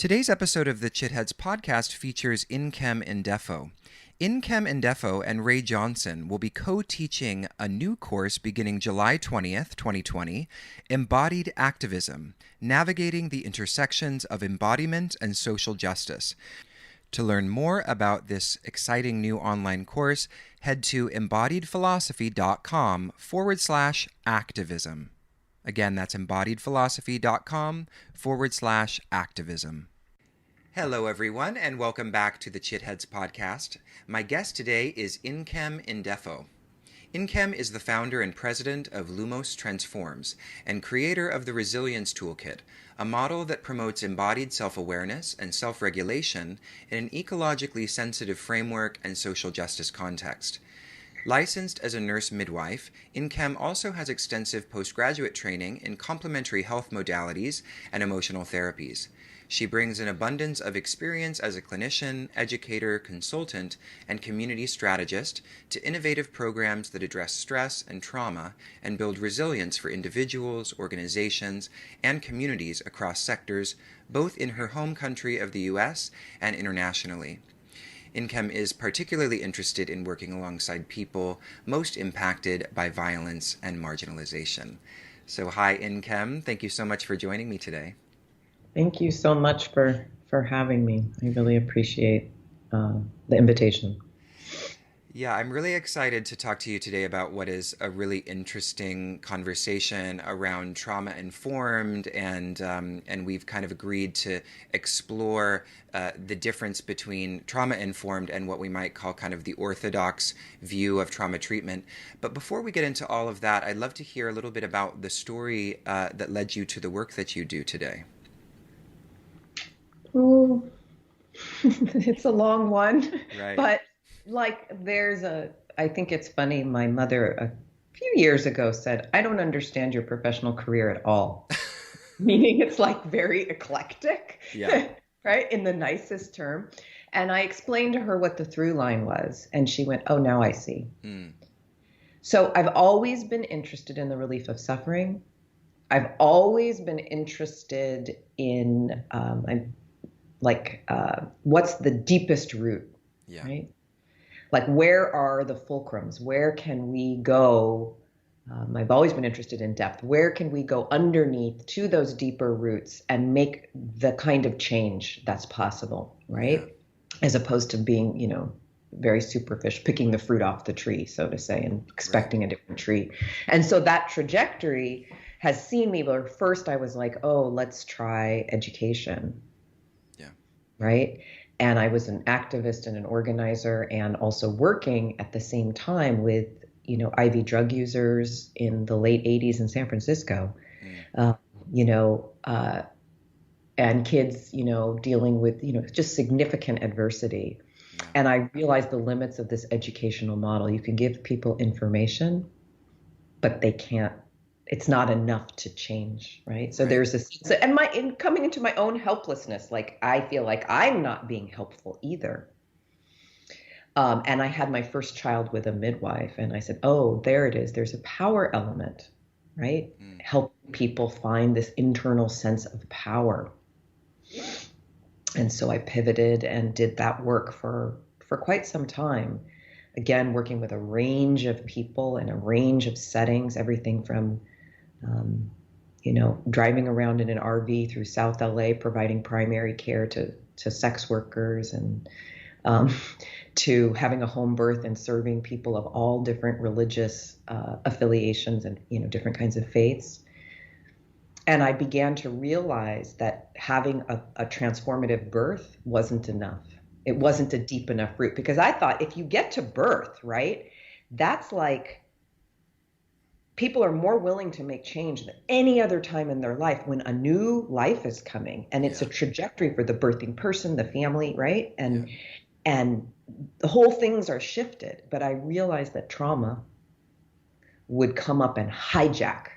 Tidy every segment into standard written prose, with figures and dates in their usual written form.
Today's episode of the Chitheads podcast features Nkem and Ndefo. Nkem and Ndefo and Ray Johnson will be co-teaching a new course beginning July 20th, 2020, Embodied Activism, Navigating the Intersections of Embodiment and Social Justice. To learn more about this exciting new online course, head to embodiedphilosophy.com/activism. Again, that's embodiedphilosophy.com/activism. Hello, everyone, and welcome back to the Chitheads podcast. My guest today is Nkem Ndefo. Nkem is the founder and president of Lumos Transforms and creator of the Resilience Toolkit, a model that promotes embodied self-awareness and self-regulation in an ecologically sensitive framework and social justice context. Licensed as a nurse midwife, Nkem also has extensive postgraduate training in complementary health modalities and emotional therapies. She brings an abundance of experience as a clinician, educator, consultant, and community strategist to innovative programs that address stress and trauma and build resilience for individuals, organizations, and communities across sectors, both in her home country of the U.S. and internationally. Nkem is particularly interested in working alongside people most impacted by violence and marginalization. So hi, Nkem. Thank you so much for joining me today. Thank you so much for having me. I really appreciate the invitation. Yeah, I'm really excited to talk to you today about what is a really interesting conversation around trauma-informed, and we've kind of agreed to explore the difference between trauma-informed and what we might call kind of the orthodox view of trauma treatment. But before we get into all of that, I'd love to hear a little bit about the story that led you to the work that you do today. Oh, it's a long one, right. But I think it's funny. My mother a few years ago said, "I don't understand your professional career at all." Meaning it's like very eclectic, yeah. Right? In the nicest term. And I explained to her what the through line was. And she went, "Oh, now I see." So I've always been interested in the relief of suffering. I've always been interested in, what's the deepest root, right? Like, where are the fulcrums? Where can we go? I've always been interested in depth. Where can we go underneath to those deeper roots and make the kind of change that's possible, right? Yeah. As opposed to being, very superficial, picking the fruit off the tree, so to say, and expecting a different tree. And so that trajectory has seen me, but first I was like, oh, let's try education. Right? And I was an activist and an organizer and also working at the same time with, IV drug users in the late 80s in San Francisco, and kids, dealing with, just significant adversity. And I realized the limits of this educational model. You can give people information, but it's not enough to change, right? So there's this, and coming into my own helplessness, like I feel like I'm not being helpful either. And I had my first child with a midwife, and I said, oh, there it is. There's a power element, right? Help people find this internal sense of power. And so I pivoted and did that work for quite some time. Again, working with a range of people in a range of settings, everything from driving around in an RV through South LA, providing primary care to sex workers, and to having a home birth and serving people of all different religious affiliations and different kinds of faiths. And I began to realize that having a transformative birth wasn't enough. It wasn't a deep enough root, because I thought if you get to birth, right, that's like, people are more willing to make change than any other time in their life when a new life is coming, and it's a trajectory for the birthing person, the family, right? And the whole things are shifted. But I realized that trauma would come up and hijack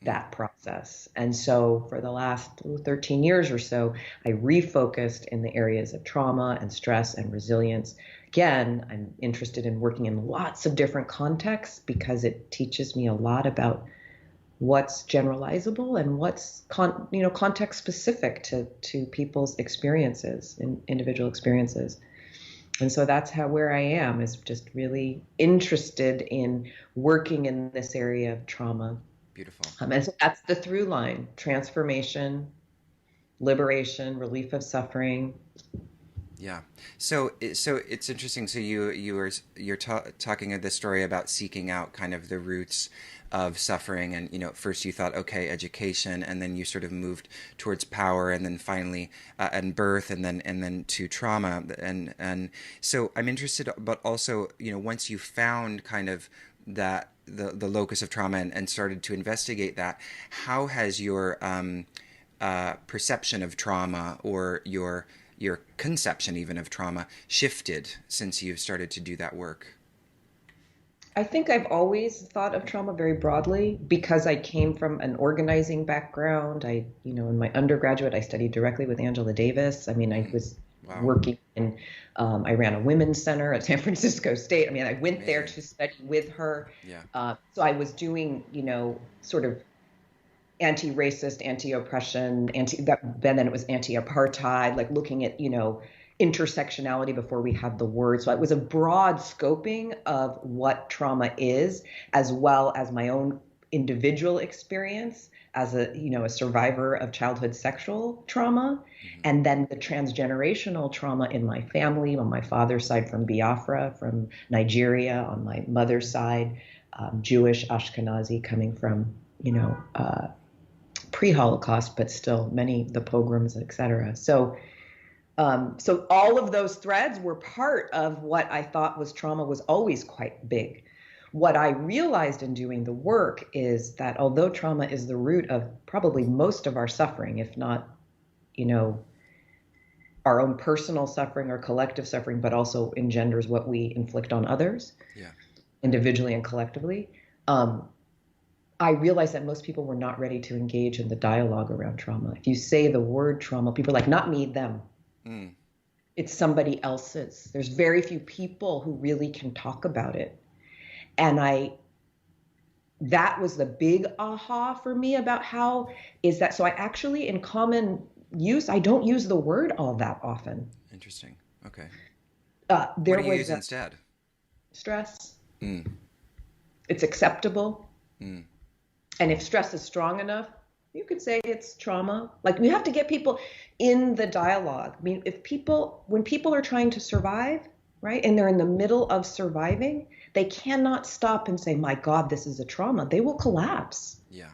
that process. And so for the last 13 years or so, I refocused in the areas of trauma and stress and resilience. Again, I'm interested in working in lots of different contexts because it teaches me a lot about what's generalizable and what's context specific to people's experiences and individual experiences. And so that's how where I am, is just really interested in working in this area of trauma. Beautiful. And so that's the through line: transformation, liberation, relief of suffering. Yeah. So it's interesting. So you're talking of this story about seeking out kind of the roots of suffering, and at first you thought, okay, education, and then you sort of moved towards power, and then finally and birth, and then to trauma, and so I'm interested, but also once you found kind of that the locus of trauma, and started to investigate that, how has your perception of trauma, or your conception even of trauma, shifted since you've started to do that work? I think I've always thought of trauma very broadly because I came from an organizing background. In my undergraduate, I studied directly with Angela Davis. I mean, I was Wow. working in, I ran a women's center at San Francisco State. I mean, I went there Amazing. to study with her. Yeah. So I was doing, sort of anti-racist, anti-oppression, then it was anti-apartheid, like looking at, intersectionality before we had the word. So it was a broad scoping of what trauma is, as well as my own individual experience as a survivor of childhood sexual trauma, Mm-hmm. and then the transgenerational trauma in my family, on my father's side from Biafra, from Nigeria, on my mother's side, Jewish Ashkenazi, coming from, pre-Holocaust, but still the pogroms, etc. So all of those threads were part of what I thought was trauma, was always quite big. What I realized in doing the work is that although trauma is the root of probably most of our suffering, if not, our own personal suffering or collective suffering, but also engenders what we inflict on others, Yeah. individually and collectively, I realized that most people were not ready to engage in the dialogue around trauma. If you say the word trauma, people are like, not me, them. Mm. It's somebody else's. There's very few people who really can talk about it. And that was the big aha for me about how is that. So I actually, in common use, I don't use the word all that often. Interesting. Okay. What There do you was use instead? stress. Mm. It's acceptable. Mm. And if stress is strong enough, you could say it's trauma. Like, we have to get people in the dialogue. I mean, when people are trying to survive, right, and they're in the middle of surviving, they cannot stop and say, my God, this is a trauma. They will collapse. Yeah.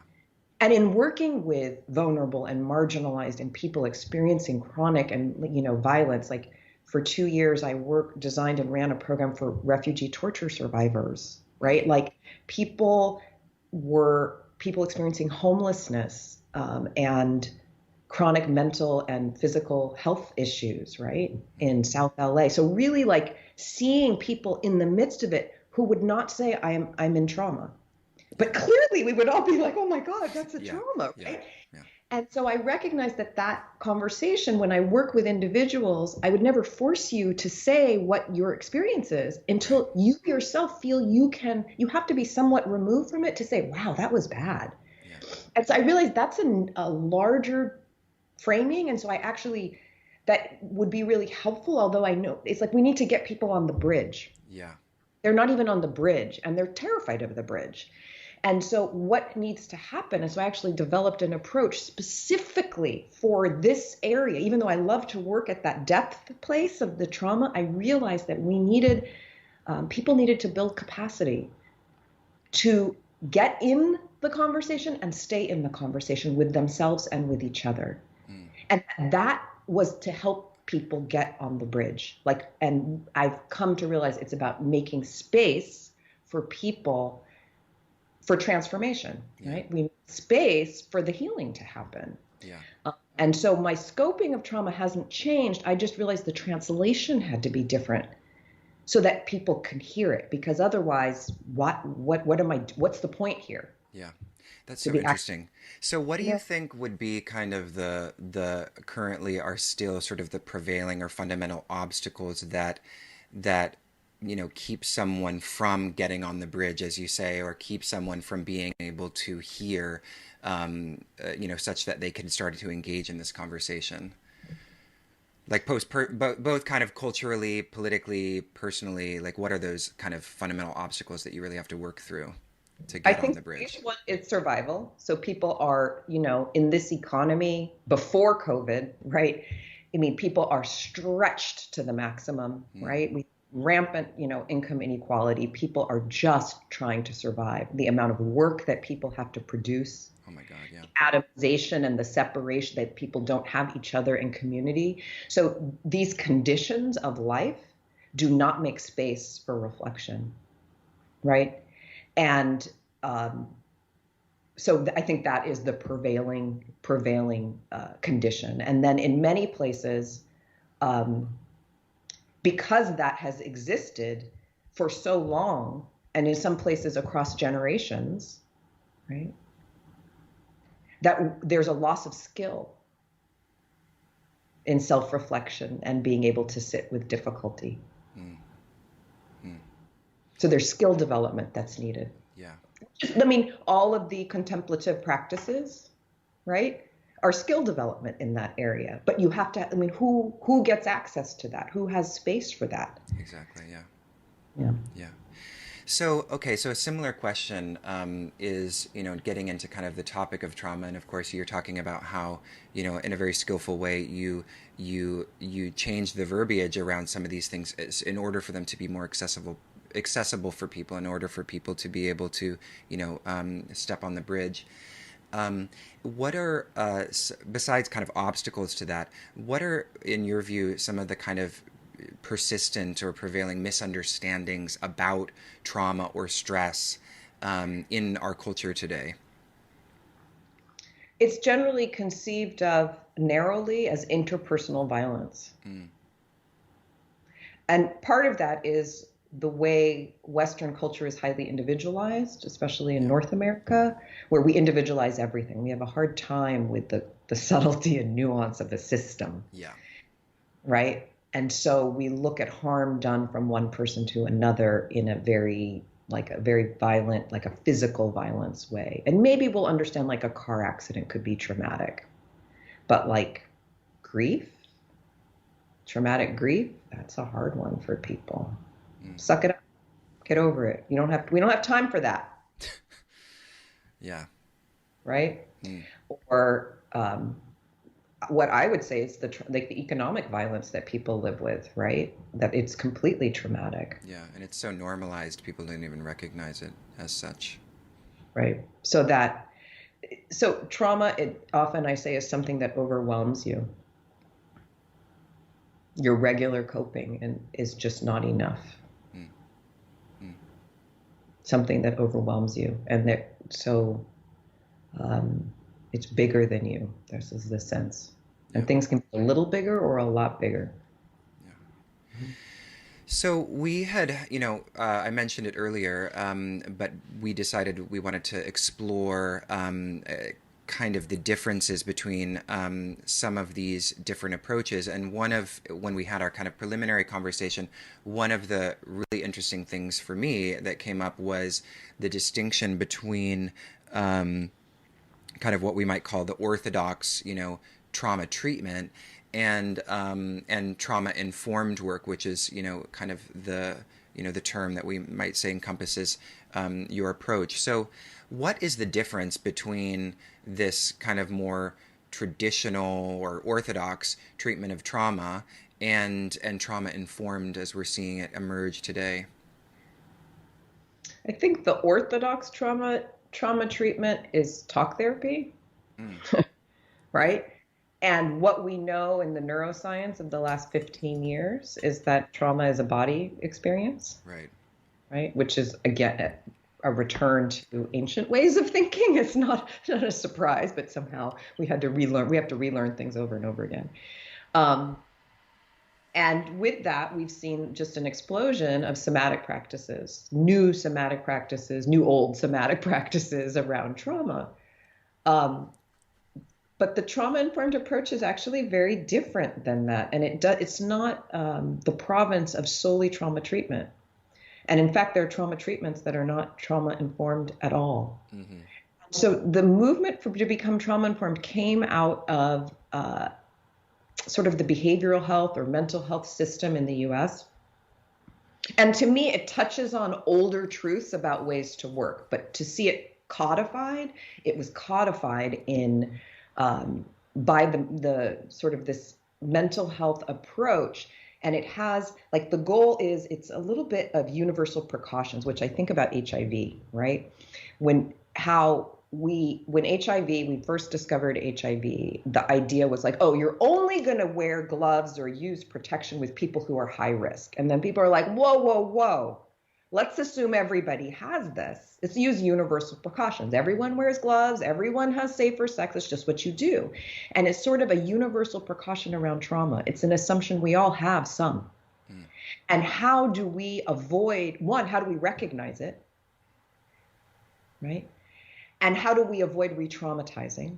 And in working with vulnerable and marginalized and people experiencing chronic and, violence, like for 2 years, I designed and ran a program for refugee torture survivors, right? Like people experiencing homelessness, and chronic mental and physical health issues, right, in South LA. So really, like, seeing people in the midst of it who would not say I'm in trauma, but clearly we would all be like, oh my God, that's a Yeah. trauma, Yeah. right? Yeah. And so I recognized that conversation, when I work with individuals, I would never force you to say what your experience is Right. until you yourself feel you have to be somewhat removed from it to say, wow, that was bad. Yeah. And so I realized that's a larger framing. And so that would be really helpful. Although I know it's like we need to get people on the bridge. Yeah. They're not even on the bridge, and they're terrified of the bridge. And so what needs to happen is, so I actually developed an approach specifically for this area. Even though I love to work at that depth place of the trauma, I realized that people needed to build capacity to get in the conversation and stay in the conversation with themselves and with each other. Mm. And that was to help people get on the bridge. And I've come to realize it's about making space for people for transformation, right? We need space for the healing to happen. Yeah. And so my scoping of trauma hasn't changed. I just realized the translation had to be different so that people can hear it, because otherwise, what's the point here? Yeah. That's To so be interesting. So what do you Yeah. think would be kind of the currently are still sort of the prevailing or fundamental obstacles that keep someone from getting on the bridge, as you say, or keep someone from being able to hear, such that they can start to engage in this conversation? Like both kind of culturally, politically, personally, like what are those kind of fundamental obstacles that you really have to work through to I get on think the the bridge? biggest one is survival. So people are, in this economy before COVID, right? I mean, people are stretched to the maximum, Mm. right? We rampant, income inequality. People are just trying to survive. The amount of work that people have to produce, Oh my God, yeah. atomization and the separation that people don't have each other in community. So these conditions of life do not make space for reflection, right? And um, so I think that is the prevailing condition. And then in many places, um, because that has existed for so long, and in some places across generations, right, that there's a loss of skill in self-reflection and being able to sit with difficulty. Mm. Mm. So there's skill development that's needed. Yeah. I mean, all of the contemplative practices, right, are skill development in that area. But you have to, I mean, who gets access to that? Who has space for that? Exactly. Yeah. Yeah. Yeah. So, okay, so a similar question is, getting into kind of the topic of trauma, and of course, you're talking about how, in a very skillful way, you change the verbiage around some of these things in order for them to be more accessible for people, in order for people to be able to, step on the bridge. What are, besides kind of obstacles to that, what are, in your view, some of the kind of persistent or prevailing misunderstandings about trauma or stress in our culture today? It's generally conceived of narrowly as interpersonal violence. Mm. And part of that is the way Western culture is highly individualized, especially in Yeah. North America, where we individualize everything. We have a hard time with the subtlety and nuance of the system, Yeah. right? And so we look at harm done from one person to another in a very violent, like a physical violence way. And maybe we'll understand like a car accident could be traumatic, but like grief, traumatic grief, that's a hard one for people. Mm. Suck it up, get over it. We don't have time for that, Yeah. right? Mm. Or what I would say is like the economic violence that people live with, right? That it's completely traumatic, Yeah. And it's so normalized, people don't even recognize it as such. right? So trauma, it often I say is something that overwhelms you. Your regular coping and is just not enough. Mm. Mm. Something that overwhelms you, and um, it's bigger than you. This is the sense, Yeah. and things can be a little bigger or a lot bigger. Yeah. So we had, I mentioned it earlier, but we decided we wanted to explore kind of the differences between some of these different approaches. And when we had our kind of preliminary conversation, one of the really interesting things for me that came up was the distinction between kind of what we might call the orthodox, trauma treatment and trauma informed work, which is kind of the term that we might say encompasses your approach. So, what is the difference between this kind of more traditional or orthodox treatment of trauma and trauma informed as we're seeing it emerge today? I think the orthodox trauma treatment is talk therapy, Mm. Yeah. right? And what we know in the neuroscience of the last 15 years is that trauma is a body experience, Right. right? Which is, again, a return to ancient ways of thinking. It's not a surprise, but somehow we have to relearn things over and over again. Um, and with that, we've seen just an explosion of somatic practices, new old somatic practices around trauma. Um, but the trauma-informed approach is actually very different than that, and it's not the province of solely trauma treatment. And in fact, there are trauma treatments that are not trauma informed at all. Mm-hmm. So the movement to become trauma informed came out of sort of the behavioral health or mental health system in the US. And to me, it touches on older truths about ways to work, but to see it codified, it was codified in by the sort of this mental health approach. And it has, like, the goal is, it's a little bit of universal precautions, which I think about HIV, right? When HIV, we first discovered HIV, the idea was like, oh, you're only going to wear gloves or use protection with people who are high risk. And then people are like, whoa, whoa, whoa. Let's assume everybody has this. Let's use universal precautions. Everyone wears gloves. Everyone has safer sex. It's just what you do. And it's sort of a universal precaution around trauma. It's an assumption we all have some. And how do we avoid, one, how do we recognize it, right? And how do we avoid re-traumatizing?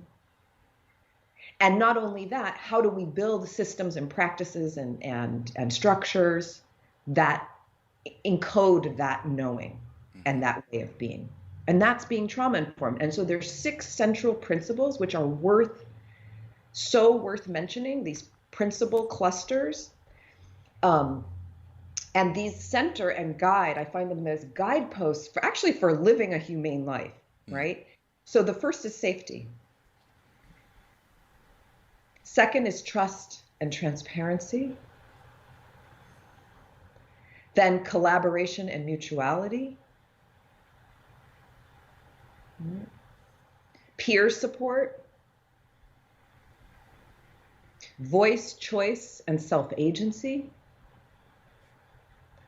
And not only that, how do we build systems and practices and structures that encode that knowing and that way of being? And that's being trauma informed. And so there's 6 central principles which are worth mentioning, these principle clusters. And these center and guide, I find them as guideposts for living a humane life, right? So the first is safety. Second is trust and transparency. Then collaboration and mutuality. Peer support. Voice, choice, and self-agency.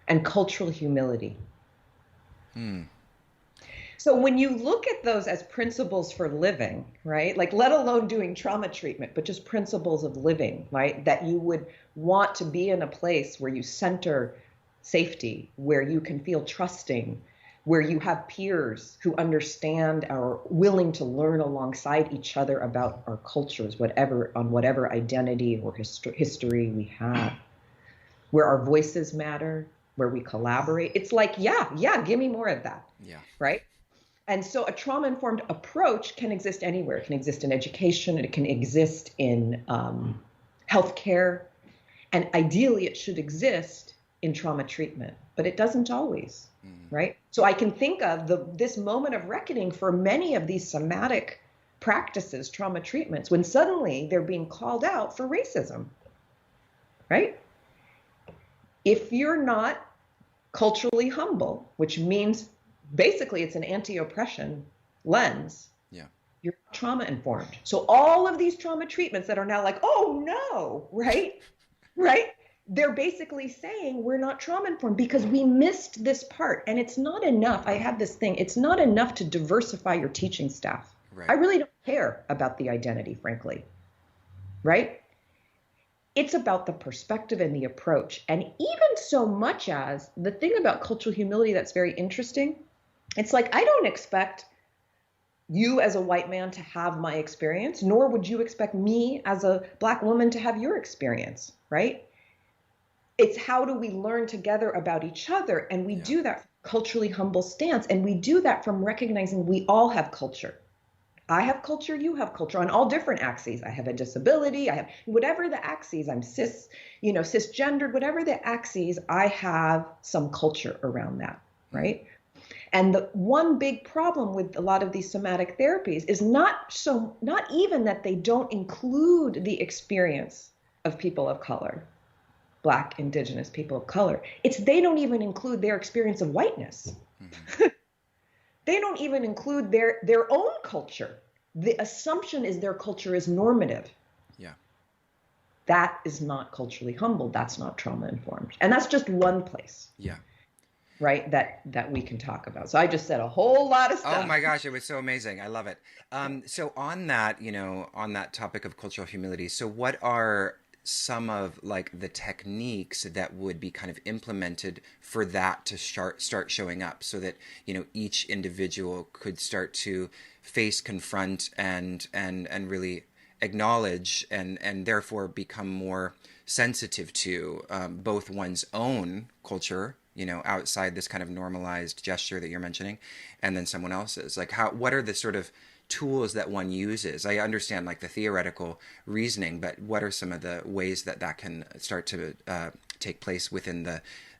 And cultural humility. So when you look at those as principles for living, right, like let alone doing trauma treatment, but just principles of living, right, that you would want to be in a place where you center safety, where you can feel trusting, where you have peers who understand or are willing to learn alongside each other about our cultures, whatever identity or history we have, where our voices matter, where we collaborate. It's like, yeah, give me more of that. Yeah. Right? And so a trauma-informed approach can exist anywhere. It can exist in education, it can exist in healthcare, and ideally it should exist in trauma treatment, but it doesn't always, right? So I can think of this moment of reckoning for many of these somatic practices, trauma treatments, when suddenly they're being called out for racism, right? If you're not culturally humble, which means basically it's an anti-oppression lens, you're trauma informed. So all of these trauma treatments that are now like, oh no, right? They're basically saying we're not trauma informed because we missed this part. And it's not enough. I have this thing. It's not enough to diversify your teaching staff. Right. I really don't care about the identity, frankly, right? It's about the perspective and the approach. And even so much as the thing about cultural humility that's very interesting, it's like, I don't expect you as a white man to have my experience, nor would you expect me as a Black woman to have your experience, right? It's how do we learn together about each other? And we do that from a culturally humble stance. And we do that from recognizing we all have culture. I have culture, you have culture on all different axes. I have a disability, I have whatever the axes, I'm cisgendered, whatever the axes, I have some culture around that, right? And the one big problem with a lot of these somatic therapies is not even that they don't include the experience of people of color, Black, Indigenous people of color. It's they don't even include their experience of whiteness. They don't even include their own culture. The assumption is their culture is normative. Yeah. That is not culturally humble. That's not trauma informed. And that's just one place. Yeah. Right, that we can talk about. So I just said a whole lot of stuff. Oh my gosh, it was so amazing. I love it. So on that, on that topic of cultural humility, so what are some of like the techniques that would be kind of implemented for that to start showing up so that, each individual could start to face, confront, and really acknowledge and therefore become more sensitive to both one's own culture outside this kind of normalized gesture that you're mentioning, and then someone else's? Like, what are the sort of tools that one uses? I understand like the theoretical reasoning, but what are some of the ways that can start to take place within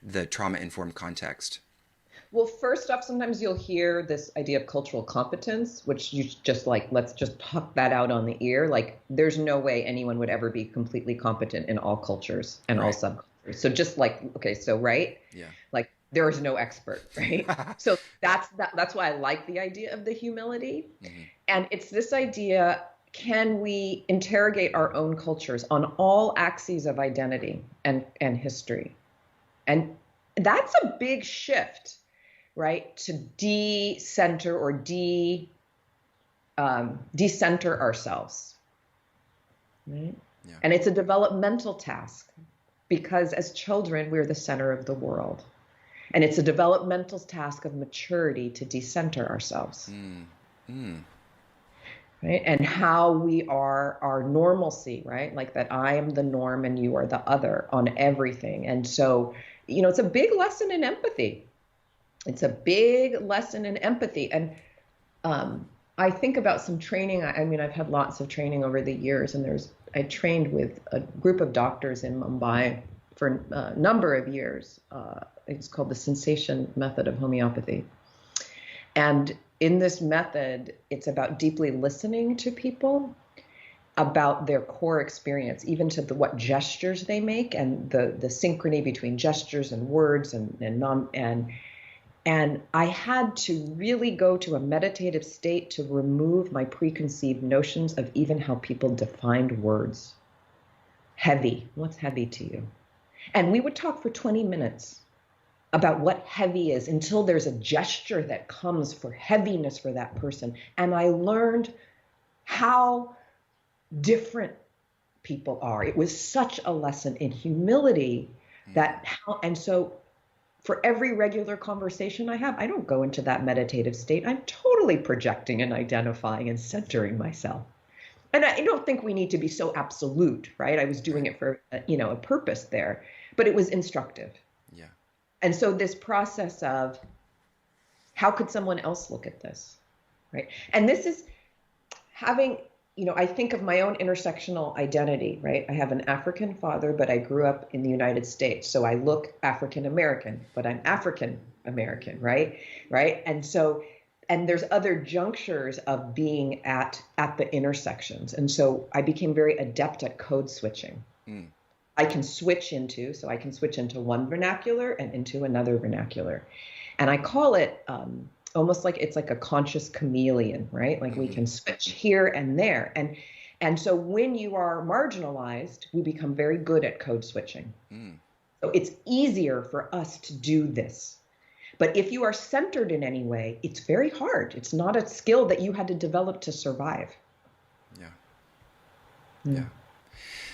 the trauma-informed context? Well, first off, sometimes you'll hear this idea of cultural competence, which you just like, let's just tuck that out on the ear. Like, there's no way anyone would ever be completely competent in all cultures and all Right. subcultures. So just like, okay, so right, Yeah. like there is no expert, right? So that's why I like the idea of the humility. Hmm. And it's this idea, can we interrogate our own cultures on all axes of identity and history? And that's a big shift, right? To de-center or decenter ourselves, right? Yeah. And it's a developmental task because as children, we're the center of the world. And it's a developmental task of maturity to decenter ourselves. Mm. Mm. Right? And how we are our normalcy, right? Like that I am the norm and you are the other on everything. And so, it's a big lesson in empathy. It's a big lesson in empathy. And I think about some training. I mean, I've had lots of training over the years, and I trained with a group of doctors in Mumbai for a number of years. It's called the sensation method of homeopathy. And in this method, it's about deeply listening to people about their core experience, even to what gestures they make and the synchrony between gestures and words and I had to really go to a meditative state to remove my preconceived notions of even how people defined words. Heavy. What's heavy to you? And we would talk for 20 minutes about what heavy is until there's a gesture that comes for heaviness for that person. And I learned how different people are. It was such a lesson in humility and so for every regular conversation I have, I don't go into that meditative state. I'm totally projecting and identifying and centering myself. And I don't think we need to be so absolute, right? I was doing it for, a purpose there, but it was instructive. Yeah. And so this process of how could someone else look at this, right? And this is having, I think of my own intersectional identity, right? I have an African father, but I grew up in the United States. So I look African American, but I'm African American, right? Right. And there's other junctures of being at the intersections. And so I became very adept at code switching. Mm. I can switch into one vernacular and into another vernacular. And I call it almost like it's like a conscious chameleon, right? Like we can switch here and there. And so when you are marginalized, we become very good at code switching. Mm. So it's easier for us to do this. But if you are centered in any way, it's very hard. It's not a skill that you had to develop to survive. Yeah. Mm. Yeah.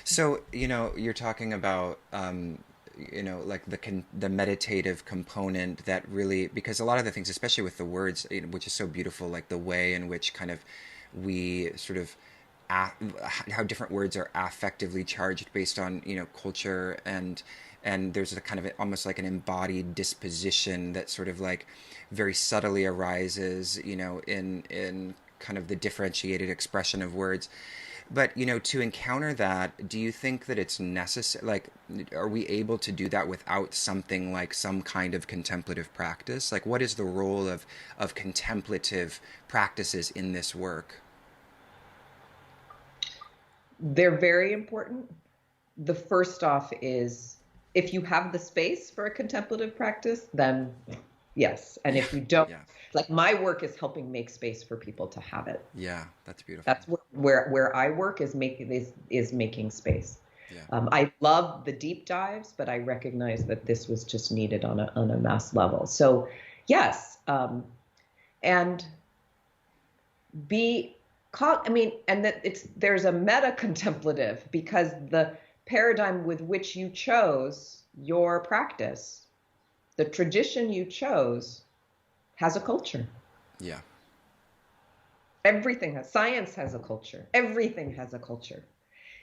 So, you're talking about, like the meditative component that really, because a lot of the things, especially with the words, which is so beautiful, like the way in which kind of we sort of, how different words are affectively charged based on, culture and there's a kind of almost like an embodied disposition that sort of like very subtly arises, in kind of the differentiated expression of words. But, to encounter that, do you think that it's necessary? Like, are we able to do that without something like some kind of contemplative practice? Like, what is the role of contemplative practices in this work? They're very important. The first off is if you have the space for a contemplative practice, then yes. And if you don't, yeah. Like my work is helping make space for people to have it. Yeah, that's beautiful. That's where I work is making space. Yeah. I love the deep dives, but I recognize that this was just needed on a mass level. So yes, and and that there's a meta contemplative because the paradigm with which you chose your practice, the tradition you chose, has a culture. Yeah. Science has a culture. Everything has a culture.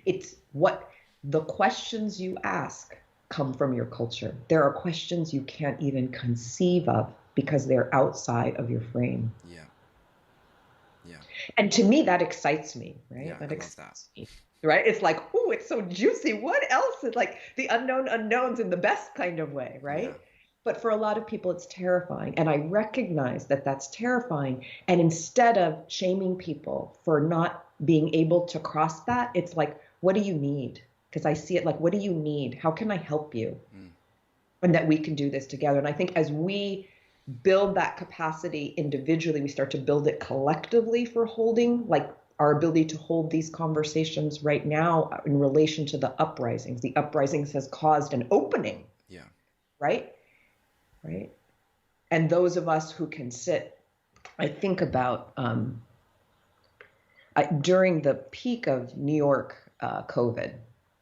It's what the questions you ask come from your culture. There are questions you can't even conceive of because they're outside of your frame. Yeah. Yeah. And to me, that excites me, right? Yeah, That I love that. excites me, right? It's like, oh, it's so juicy. What else is like the unknown unknowns in the best kind of way, Yeah. right? But for a lot of people, it's terrifying. And I recognize that that's terrifying. And instead of shaming people for not being able to cross that, it's like, what do you need? Because I see it like, what do you need? How can I help you? Mm. And that we can do this together. And I think as we build that capacity individually, we start to build it collectively for holding, like our ability to hold these conversations right now in relation to the uprisings. The uprisings has caused an opening. Yeah. Right? Right. And those of us who can sit, I think about during the peak of New York COVID,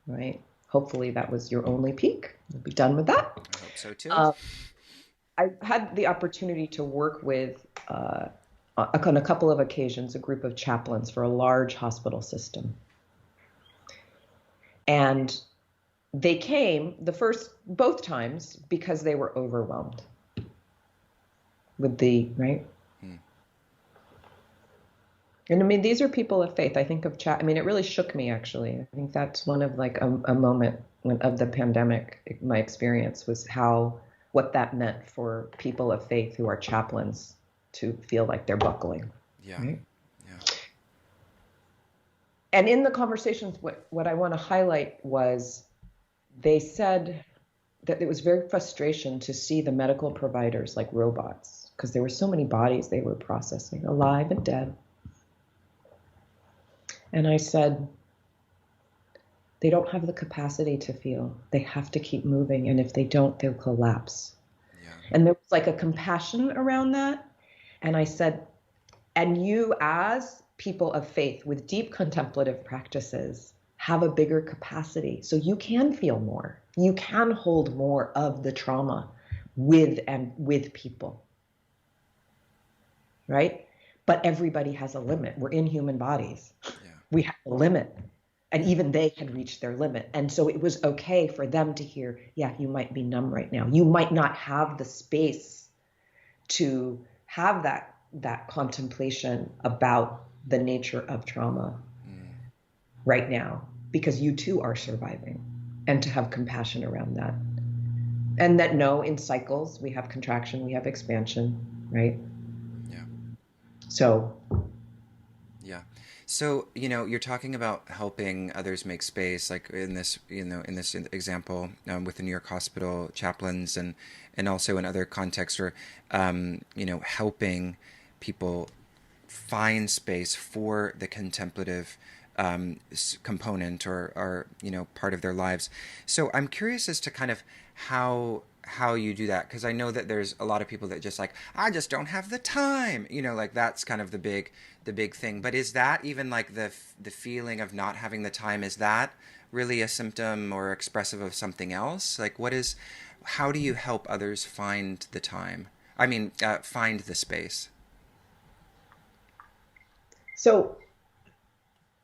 right? Hopefully that was your only peak. We'll be done with that. I hope so too. I had the opportunity to work with, on a couple of occasions, a group of chaplains for a large hospital system. And they came both times because they were overwhelmed with right? Hmm. And I mean, these are people of faith. I think of I mean, it really shook me, actually. I think that's one of like a moment of the pandemic, my experience was what that meant for people of faith who are chaplains to feel like they're buckling. Yeah. Right? Yeah. And in the conversations, what I want to highlight was they said that it was very frustration to see the medical providers like robots because there were so many bodies they were processing, alive and dead. And I said, they don't have the capacity to feel. They have to keep moving. And if they don't, they'll collapse. Yeah. And there was like a compassion around that. And I said, and you as people of faith with deep contemplative practices have a bigger capacity. So you can feel more. You can hold more of the trauma with people. Right? But everybody has a limit. We're in human bodies. Yeah. We have a limit. And even they had reached their limit. And so it was okay for them to hear, yeah, you might be numb right now. You might not have the space to have that contemplation about the nature of trauma right now, because you too are surviving, and to have compassion around that. And that in cycles, we have contraction, we have expansion, right? Yeah. So. Yeah. So, you're talking about helping others make space, like in this example with the New York hospital chaplains and also in other contexts where, helping people find space for the contemplative component or part of their lives. So I'm curious as to kind of how you do that, because I know that there's a lot of people that just like, I just don't have the time, like that's kind of the big thing. But is that even like the feeling of not having the time, is that really a symptom or expressive of something else? Like how do you help others find the time? I mean, find the space? So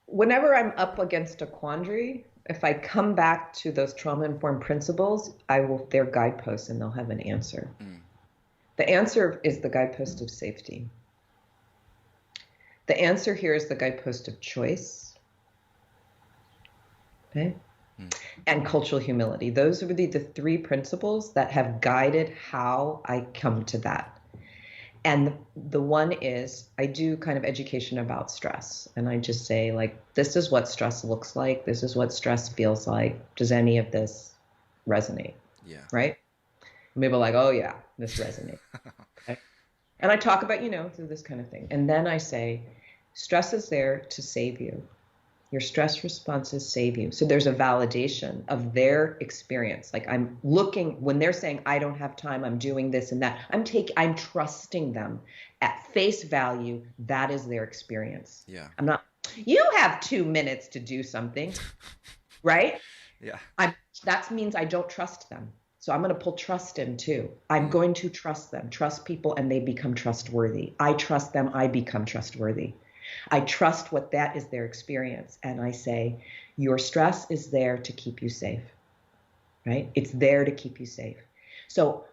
whenever I'm up against a quandary, if I come back to those trauma-informed principles, they're guideposts and they'll have an answer. The answer is the guidepost of safety. The answer here is the guidepost of choice. Okay? And cultural humility. Those are the three principles that have guided how I come to that. And the one is, I do kind of education about stress. And I just say, like, this is what stress looks like. This is what stress feels like. Does any of this resonate? Yeah. Right? And people are like, oh, yeah, this resonates. Okay? And I talk about, through this kind of thing. And then I say, stress is there to save you. Your stress responses save you. So there's a validation of their experience. Like I'm looking, when they're saying, I don't have time, I'm doing this and that, I'm trusting them at face value. That is their experience. Yeah. I'm not, you have 2 minutes to do something, right? Yeah. That means I don't trust them. So I'm going to pull trust in too. I'm going to trust them, trust people, and they become trustworthy. I trust them, I become trustworthy. I trust what that is their experience. And I say, your stress is there to keep you safe. right? It's there to keep you safe. So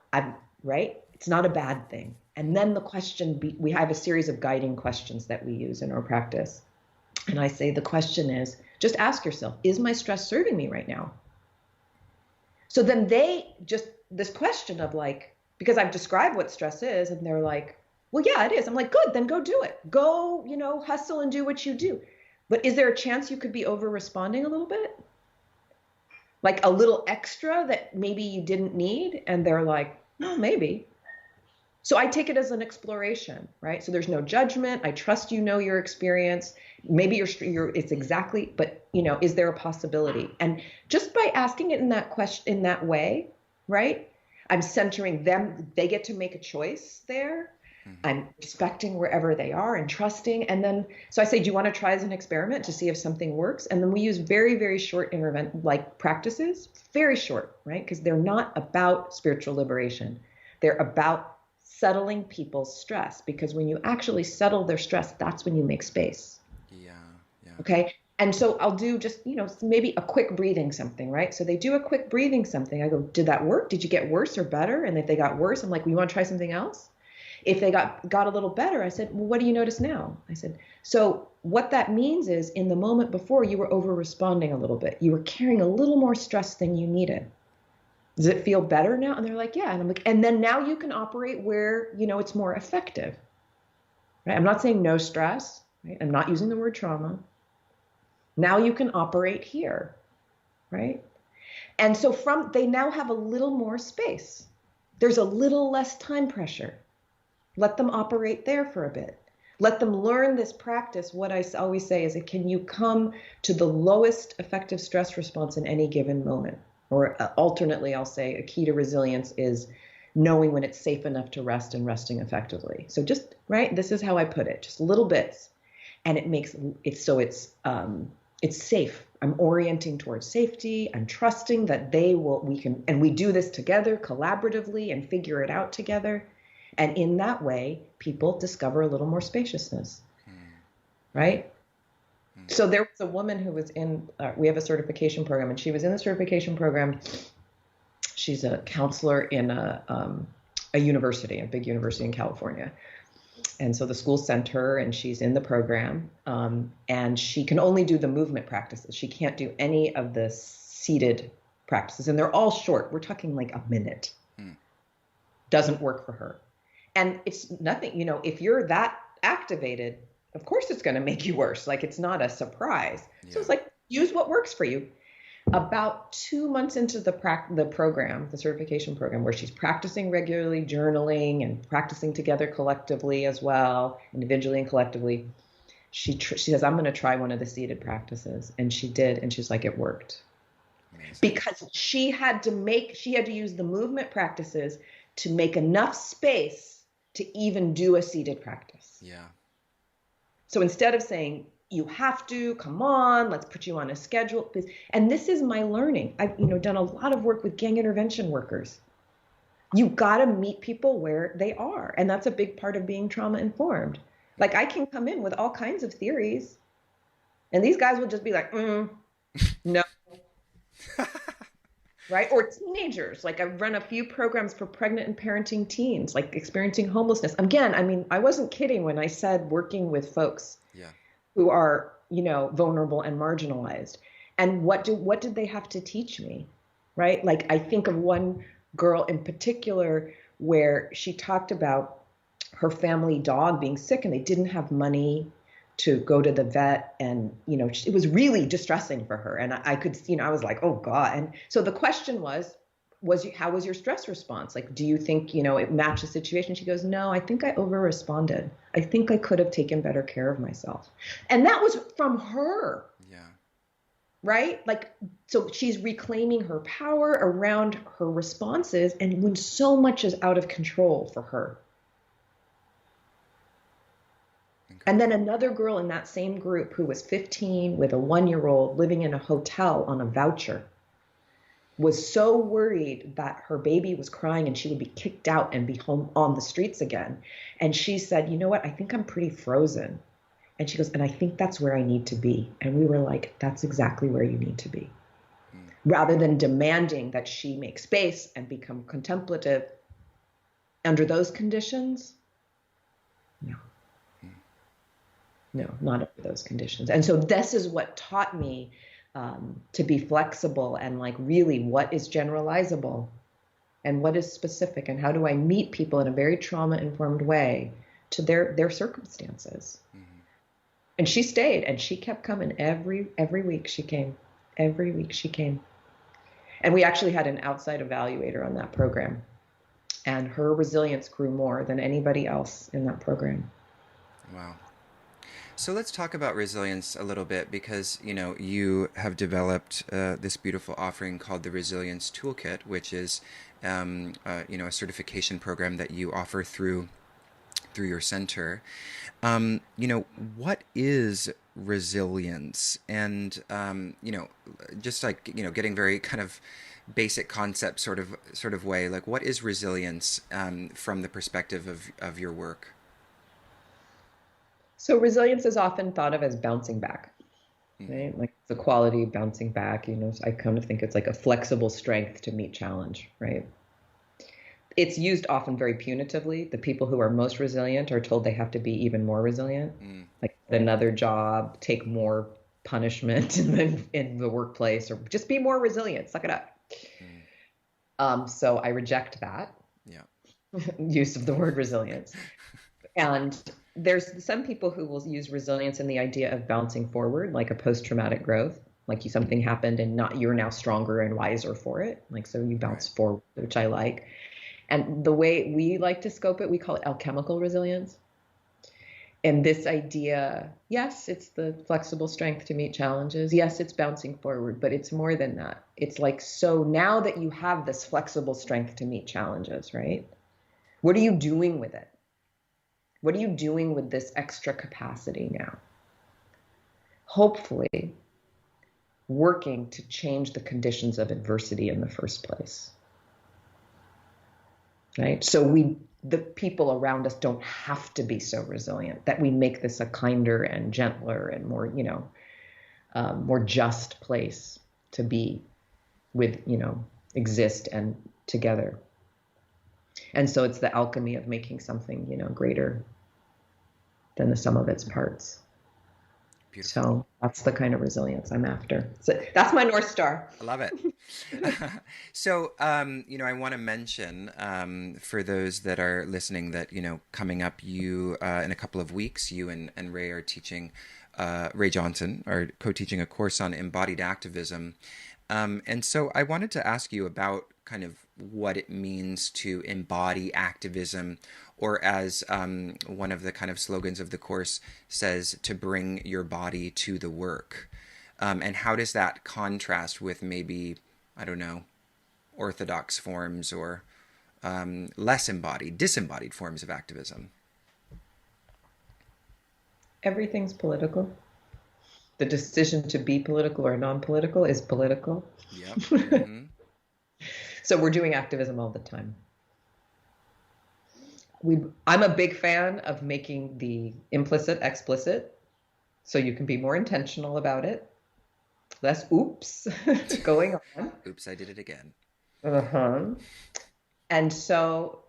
right? It's not a bad thing. And then the question, we have a series of guiding questions that we use in our practice. And I say the question is, just ask yourself, is my stress serving me right now? So then this question of like, because I've described what stress is, and they're like, well, yeah, it is. I'm like, good, then go do it. Go, hustle and do what you do. But is there a chance you could be over responding a little bit? Like a little extra that maybe you didn't need? And they're like, no, maybe. So I take it as an exploration, right? So there's no judgment. I trust your experience. Maybe it's exactly, but is there a possibility? And just by asking it in that question, in that way, right? I'm centering them. They get to make a choice there. I'm respecting wherever they are and trusting. And then, so I say, do you want to try as an experiment to see if something works? And then we use very, very short practices, very short, right? Because they're not about spiritual liberation. They're about settling people's stress, because when you actually settle their stress, that's when you make space. Yeah. Okay. And so I'll do just, maybe a quick breathing something, right? So they do a quick breathing something. I go, did that work? Did you get worse or better? And if they got worse, I'm like, well, you want to try something else? If they got a little better, I said, well, what do you notice now? I said, so what that means is in the moment before, you were over responding a little bit. You were carrying a little more stress than you needed. Does it feel better now? And they're like, yeah. And I'm like, and then now you can operate where, it's more effective, right? I'm not saying no stress, right? I'm not using the word trauma. Now you can operate here, right? And so they now have a little more space. There's a little less time pressure. Let them operate there for a bit. Let them learn this practice. What I always say is, can you come to the lowest effective stress response in any given moment? Or alternately, I'll say a key to resilience is knowing when it's safe enough to rest and resting effectively. So just, right, this is how I put it, just little bits. And it makes it so it's safe. I'm orienting towards safety. I'm trusting that we do this together collaboratively and figure it out together. And in that way, people discover a little more spaciousness, right? So there was a woman who was we have a certification program, and she was in the certification program. She's a counselor in a university, a big university in California. And so the school sent her, and she's in the program, and she can only do the movement practices. She can't do any of the seated practices, and they're all short. We're talking like a minute. Doesn't work for her. And it's nothing, if you're that activated, of course it's going to make you worse. Like, it's not a surprise. Yeah. So it's like, use what works for you. About 2 months into the program, the certification program, where she's practicing regularly journaling and practicing together collectively as well, individually and collectively, she says, I'm going to try one of the seated practices. And she did. And she's like, it worked. Amazing. Because she had to use the movement practices to make enough space to even do a seated practice. Yeah. So instead of saying, you have to, come on, let's put you on a schedule. And this is my learning. I've done a lot of work with gang intervention workers. You got to meet people where they are. And that's a big part of being trauma informed. Like, I can come in with all kinds of theories, and these guys will just be like, no. Right? Or teenagers. Like, I've run a few programs for pregnant and parenting teens, like experiencing homelessness. Again, I wasn't kidding when I said working with folks who are, vulnerable and marginalized. And what did they have to teach me? Right? Like, I think of one girl in particular where she talked about her family dog being sick, and they didn't have money to go to the vet, and it was really distressing for her. And I could, I was like, oh God. And so the question was how was your stress response? Like, do you think it matched the situation? She goes, no, I think I over responded. I think I could have taken better care of myself. And that was from her. Yeah. Right? Like, so she's reclaiming her power around her responses, and when so much is out of control for her. And then another girl in that same group who was 15 with a 1-year-old living in a hotel on a voucher was so worried that her baby was crying and she would be kicked out and be home on the streets again. And she said, you know what? I think I'm pretty frozen. And she goes, and I think that's where I need to be. And we were like, that's exactly where you need to be. rather than demanding that she make space and become contemplative under those conditions. No. No, not under those conditions. And so this is what taught me to be flexible and like really what is generalizable and what is specific, and how do I meet people in a very trauma-informed way to their circumstances. Mm-hmm. And she stayed, and she kept coming every week. She came every week. She came, and we actually had an outside evaluator on that program, and her resilience grew more than anybody else in that program. Wow. So let's talk about resilience a little bit, because, you have developed this beautiful offering called the Resilience Toolkit, which is, a certification program that you offer through your center. What is resilience? And, just like, getting very kind of basic concept sort of way, like what is resilience from the perspective of your work? So resilience is often thought of as bouncing back, right? Like the quality of bouncing back, I kind of think it's like a flexible strength to meet challenge, right? It's used often very punitively. The people who are most resilient are told they have to be even more resilient, like get another job, take more punishment in the workplace, or just be more resilient, suck it up. So I reject that use of the word resilience. And there's some people who will use resilience in the idea of bouncing forward, like a post-traumatic growth, like something happened and you're now stronger and wiser for it. Like, so you bounce forward, which I like. And the way we like to scope it, we call it alchemical resilience. And this idea, yes, it's the flexible strength to meet challenges. Yes, it's bouncing forward, but it's more than that. It's like, so now that you have this flexible strength to meet challenges, right? What are you doing with it? What are you doing with this extra capacity now? Hopefully, working to change the conditions of adversity in the first place. Right? So the people around us don't have to be so resilient, that we make this a kinder and gentler and more, more just place to be with, exist and together. And so it's the alchemy of making something, greater than the sum of its parts. Beautiful. So that's the kind of resilience I'm after. So that's my North Star. I love it. So, I want to mention for those that are listening that, coming up, you in a couple of weeks, you and Ray are teaching, Ray Johnson are co-teaching a course on embodied activism. And so I wanted to ask you about kind of what it means to embody activism, or as one of the kind of slogans of the course says, to bring your body to the work. And how does that contrast with maybe, I don't know, orthodox forms or less disembodied forms of activism? Everything's political. The decision to be political or non-political is political. Yep. Mm-hmm. So we're doing activism all the time. I'm a big fan of making the implicit explicit, so you can be more intentional about it. Less oops going on. Oops, I did it again. And so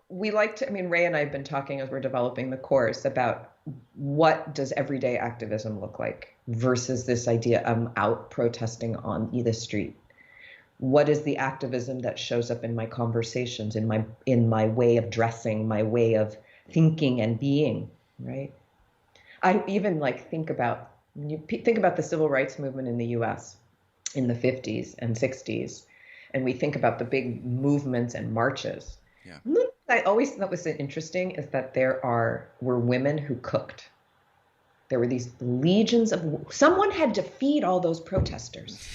we like to, Ray and I have been talking as we're developing the course about what does everyday activism look like versus this idea I'm out protesting on the street. What is the activism that shows up in my conversations, in my way of dressing, my way of thinking and being, right? I even think about the civil rights movement in the US in the 50s and 60s, and we think about the big movements and marches. Yeah. I always thought was interesting is that were women who cooked. There were these legions of, someone had to feed all those protesters.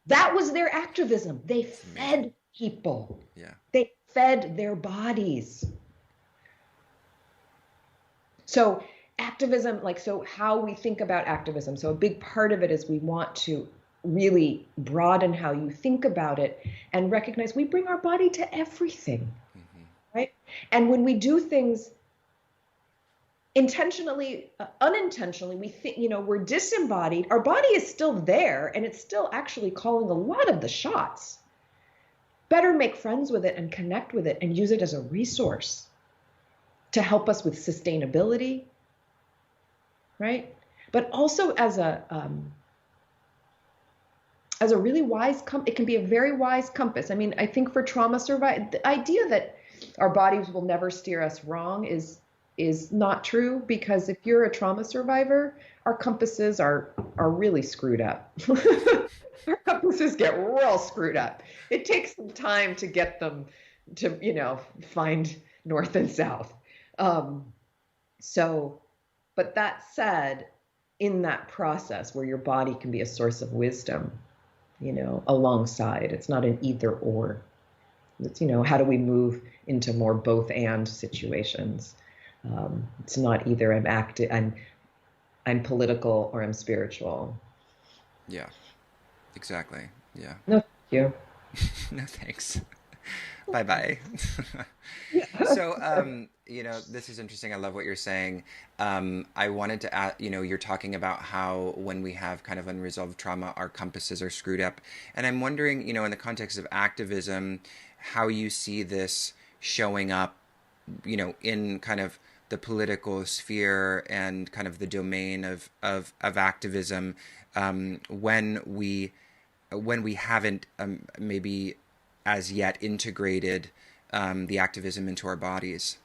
That was their activism. They fed people. Yeah. They fed their bodies. So activism, so how we think about activism. So a big part of it is we want to really broaden how you think about it and recognize we bring our body to everything, right? And when we do things intentionally, unintentionally, we think, we're disembodied. Our body is still there and it's still actually calling a lot of the shots. Better make friends with it and connect with it and use it as a resource to help us with sustainability, right? But also as a really wise, it can be a very wise compass. I mean, I think for trauma survival, the idea that our bodies will never steer us wrong is not true, because if you're a trauma survivor, our compasses are really screwed up. Our compasses get real screwed up. It takes some time to get them to, find north and south. But that said, in that process where your body can be a source of wisdom, alongside, it's not an either or. It's, how do we move into more both and situations? It's not either I'm political or I'm spiritual. Yeah, exactly. Yeah. No, thank you. No, thanks. Bye-bye. So, this is interesting. I love what you're saying. I wanted to add, you're talking about how when we have kind of unresolved trauma, our compasses are screwed up. And I'm wondering, in the context of activism, how you see this showing up, in kind of the political sphere and kind of the domain of activism, when we haven't maybe as yet integrated the activism into our bodies.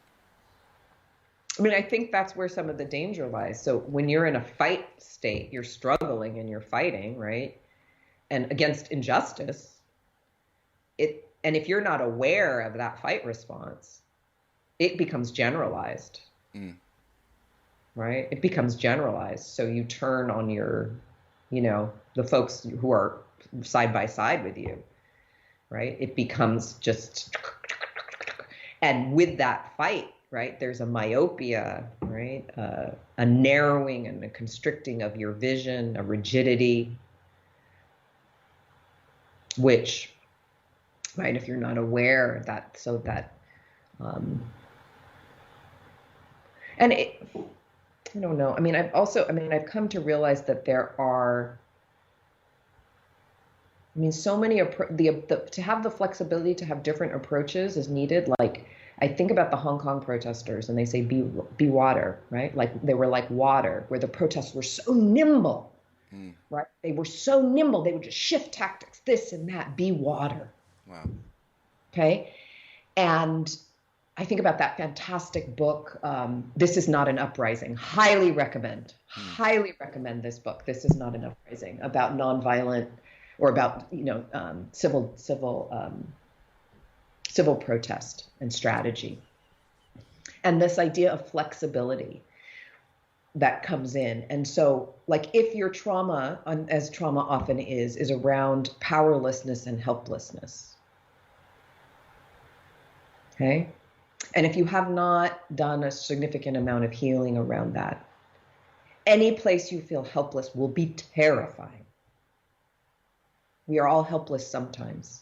I mean, I think that's where some of the danger lies. So when you're in a fight state, you're struggling and you're fighting, right? And against injustice, and if you're not aware of that fight response, it becomes generalized, right? It becomes generalized. So you turn on your, the folks who are side by side with you, right? It becomes just, and with that fight, right, there's a myopia, right? A narrowing and a constricting of your vision, a rigidity, which, right, if you're not aware of that, and I don't know. I mean, I've come to realize that there are, so many, to have the flexibility to have different approaches is needed. Like, I think about the Hong Kong protesters and they say, be water, right? Like they were like water, where the protests were so nimble, right? They were so nimble. They would just shift tactics, this and that, be water. Wow. Okay. And I think about that fantastic book, This Is Not an Uprising. Highly recommend this book. This Is Not an Uprising, about nonviolent, or about, civil protest and strategy. And this idea of flexibility that comes in. And so, like, if your trauma, as trauma often is around powerlessness and helplessness. Okay? And if you have not done a significant amount of healing around that, any place you feel helpless will be terrifying. We are all helpless sometimes.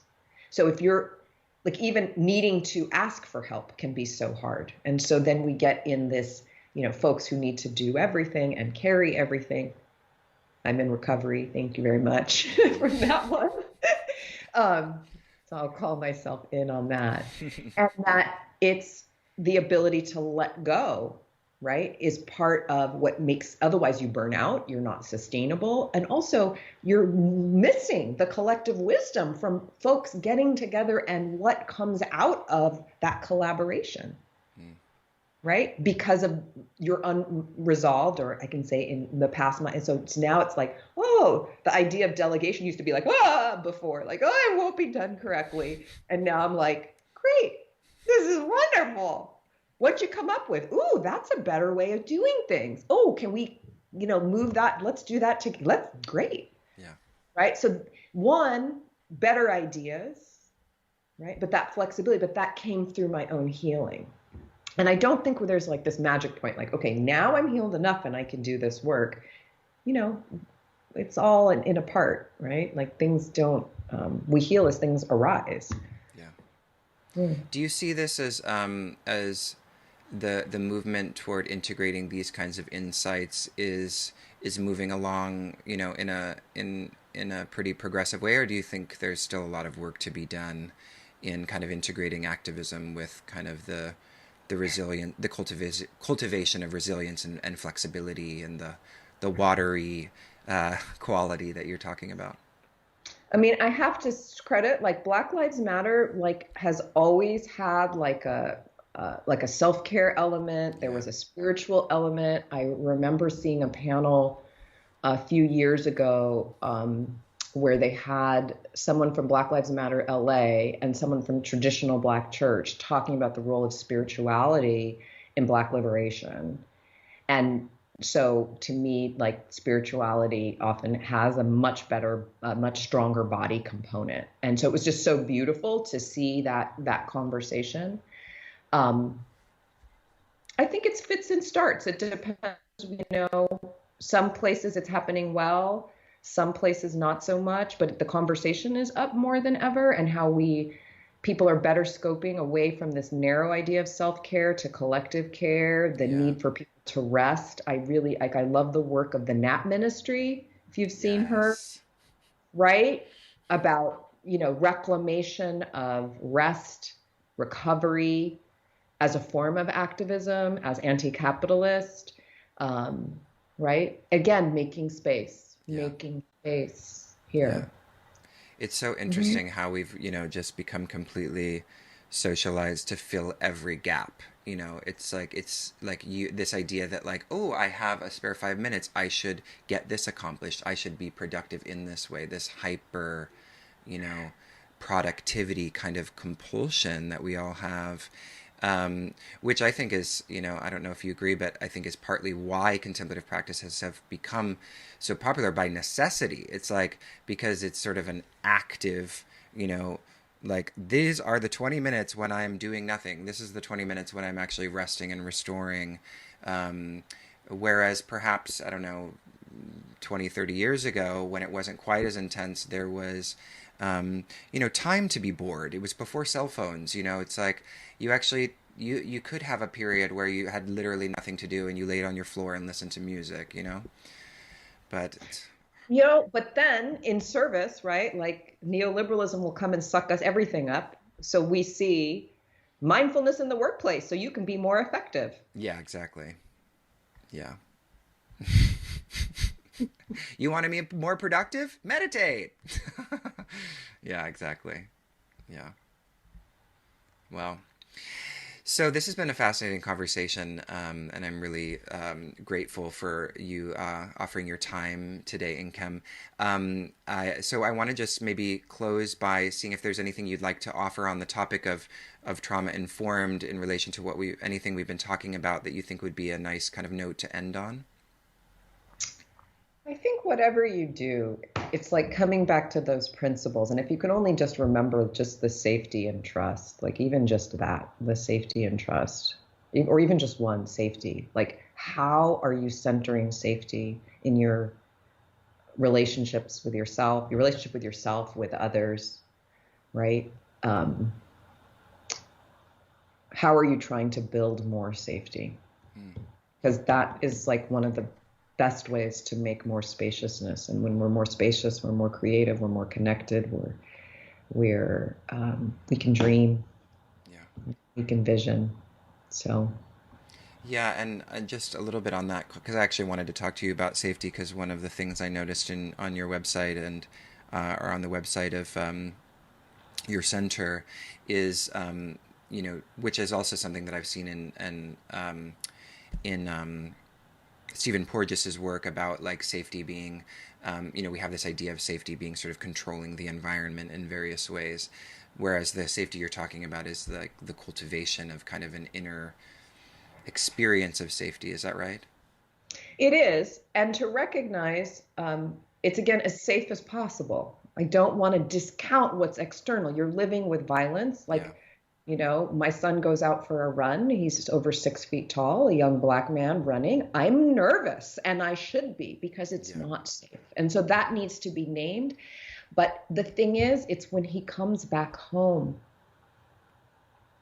So if you're, like, even needing to ask for help can be so hard. And so then we get in this, folks who need to do everything and carry everything. I'm in recovery. Thank you very much for that one. So I'll call myself in on that. And that it's the ability to let go, right, is part of what makes, otherwise you burn out, you're not sustainable. And also you're missing the collective wisdom from folks getting together and what comes out of that collaboration, right? Because of your unresolved, or I can say in the past, and so now it's like, oh, the idea of delegation used to be like, before, like, oh, I won't be done correctly. And now I'm like, great, this is wonderful. What'd you come up with? Ooh, that's a better way of doing things. Oh, can we, move that? Let's do that great. Yeah. Right. So one, better ideas, right? But that flexibility, but that came through my own healing. And I don't think there's like this magic point, like, okay, now I'm healed enough and I can do this work. It's all in a part, right? Like things don't, we heal as things arise. Yeah. Do you see this as the movement toward integrating these kinds of insights is moving along, in a pretty progressive way, or do you think there's still a lot of work to be done in kind of integrating activism with kind of the cultivation of resilience and flexibility and the watery quality that you're talking about? I mean, I have to credit like Black Lives Matter like has always had like a self-care element. There Yeah. was a spiritual element. I remember seeing a panel a few years ago where they had someone from Black Lives Matter LA and someone from traditional Black church talking about the role of spirituality in Black liberation. And so to me, like spirituality often has a much better, much stronger body component. And so it was just so beautiful to see that conversation. Um, I think it's fits and starts. It depends, some places it's happening well, some places not so much, but the conversation is up more than ever, and how people are better scoping away from this narrow idea of self-care to collective care, the Yeah. need for people to rest. I love the work of the Nap Ministry, if you've seen her, Yes. right? About, reclamation of rest, recovery as a form of activism, as anti-capitalist, um, right? Again, Yeah. making space Yeah. here. It's so Mhm. interesting how we've, just become completely socialized to fill every gap. It's like you this idea that like, oh, I have a spare 5 minutes. I should get this accomplished. I should be productive in this way. This hyper, you know, productivity kind of compulsion that we all have, which I think is, I don't know if you agree, but I think is partly why contemplative practices have become so popular by necessity. It's like because it's sort of an active, like these are the 20 minutes when I'm doing nothing. This is the 20 minutes when I'm actually resting and restoring. Um, Whereas perhaps, I don't know, 20, 30 years ago, when it wasn't quite as intense, there was, time to be bored. It was before cell phones. It's like you actually you could have a period where you had literally nothing to do and you laid on your floor and listened to music. But But then in service, right? Like neoliberalism will come and suck us everything up. So we see mindfulness in the workplace so you can be more effective. yeah, exactly. Yeah. You want to be more productive? Meditate. Yeah, exactly. Yeah. Well, so this has been a fascinating conversation, and I'm really grateful for you offering your time today, Nkem. So I want to just maybe close by seeing if there's anything you'd like to offer on the topic of trauma informed in relation to anything we've been talking about that you think would be a nice kind of note to end on. I think whatever you do, it's like coming back to those principles. And if you can only just remember just the safety and trust, like even just that, the safety and trust, or even just one safety, like how are you centering safety in your relationships with yourself, your relationship with yourself, with others, right? Um, how are you trying to build more safety? Mm, Because that is like one of the best ways to make more spaciousness. And when we're more spacious, we're more creative, we're more connected, we can dream, yeah. we can vision. So Yeah, and just a little bit on that because I actually wanted to talk to you about safety because one of the things I noticed on your website and or on the website of your center is which is also something that I've seen in Stephen Porges's work about like safety being, we have this idea of safety being sort of controlling the environment in various ways, whereas the safety you're talking about is like the cultivation of kind of an inner experience of safety. Is that right? it is. And to recognize it's again as safe as possible. I don't want to discount what's external. You're living with violence. Yeah. Like, my son goes out for a run. He's over 6 feet tall, a young Black man running. I'm nervous, and I should be because it's Yeah. not safe. And so that needs to be named. But the thing is, it's when he comes back home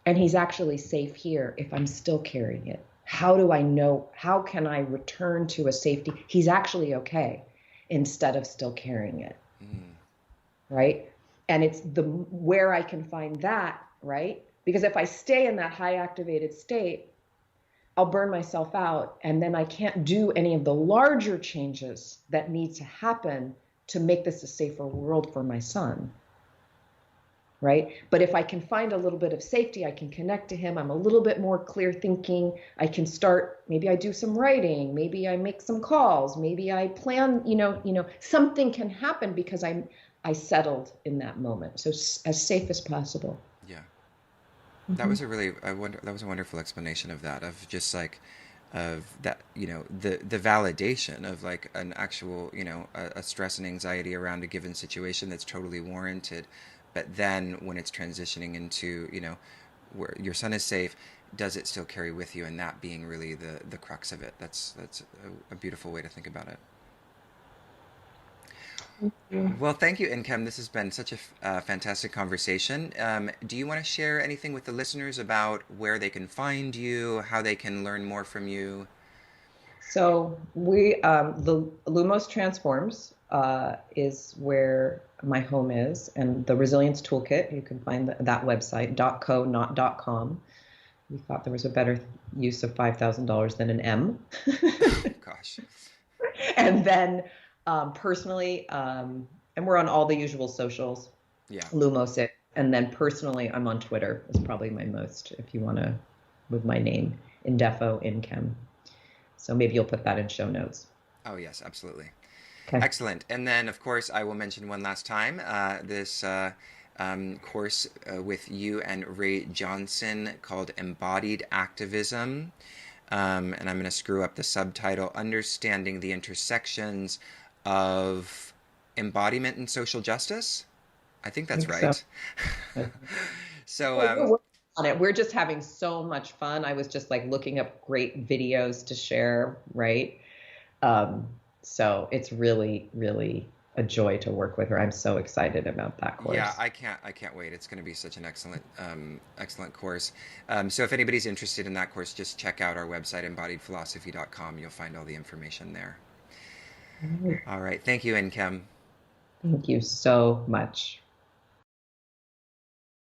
And he's actually safe here if I'm still carrying it. How do I know? How can I return to a safety? He's actually okay instead of still carrying it. Mm. Right. And it's the where I can find that, right? Because if I stay in that high activated state, I'll burn myself out, and then I can't do any of the larger changes that need to happen to make this a safer world for my son. Right? But if I can find a little bit of safety, I can connect to him. I'm a little bit more clear thinking. I can start, maybe I do some writing, maybe I make some calls, maybe I plan, something can happen because I settled in that moment. So as safe as possible. Yeah. That Mm-hmm. was that was a wonderful explanation of that, of just like, of that, the validation of like an actual, a stress and anxiety around a given situation that's totally warranted. But then when it's transitioning into, where your son is safe, does it still carry with you? And that being really the crux of it. That's a beautiful way to think about it. Yeah. Well, thank you, Nkem. This has been such a fantastic conversation. Do you want to share anything with the listeners about where they can find you, how they can learn more from you? So the Lumos Transforms is where my home is, and the Resilience Toolkit, you can find that website, .co, not .com. We thought there was a better use of $5,000 than an M. Gosh. And then personally, and we're on all the usual socials, Yeah. Lumos it. And then personally, I'm on Twitter. Is probably my most, if you want to, with my name, Ndefo, Nkem. So maybe you'll put that in show notes. Oh, yes, absolutely. Okay. Excellent. And then, of course, I will mention one last time this course with you and Ray Johnson called Embodied Activism. And I'm going to screw up the subtitle, Understanding the Intersections of Embodiment and Social Justice. I think I that's think so. right. So, Well, we're working on it. We're just having so much fun. I was just like looking up great videos to share, right? Um, so it's really, really a joy to work with her. I'm so excited about that yeah, course. I can't wait. It's going to be such an excellent course. So if anybody's interested in that course, just check out our website, embodiedphilosophy.com. You'll find all the information there. All right. All right. Thank you, Nkem. Thank you so much.